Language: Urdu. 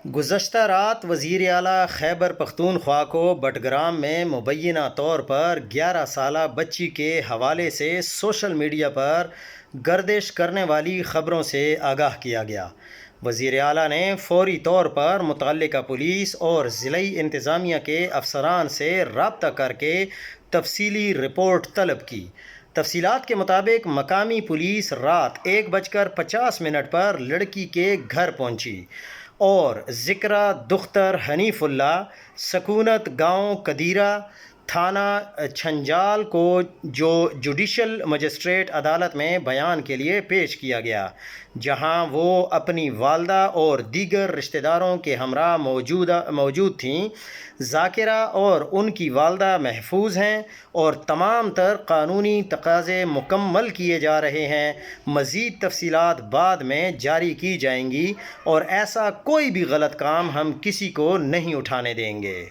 گزشتہ رات وزیر اعلیٰ خیبر پختونخوا کو بٹگرام میں مبینہ طور پر 11 سالہ بچی کے حوالے سے سوشل میڈیا پر گردش کرنے والی خبروں سے آگاہ کیا گیا۔ وزیر اعلیٰ نے فوری طور پر متعلقہ پولیس اور ضلعی انتظامیہ کے افسران سے رابطہ کر کے تفصیلی رپورٹ طلب کی۔ تفصیلات کے مطابق مقامی پولیس رات 1:50 پر لڑکی کے گھر پہنچی اور ذکرہ دختر حنیف اللہ سکونت گاؤں کدیرہ تھانہ چھنجال کو جوڈیشل مجسٹریٹ عدالت میں بیان کے لیے پیش کیا گیا، جہاں وہ اپنی والدہ اور دیگر رشتہ داروں کے ہمراہ موجود تھیں۔ ذاکرہ اور ان کی والدہ محفوظ ہیں اور تمام تر قانونی تقاضے مکمل کیے جا رہے ہیں۔ مزید تفصیلات بعد میں جاری کی جائیں گی اور ایسا کوئی بھی غلط کام ہم کسی کو نہیں اٹھانے دیں گے۔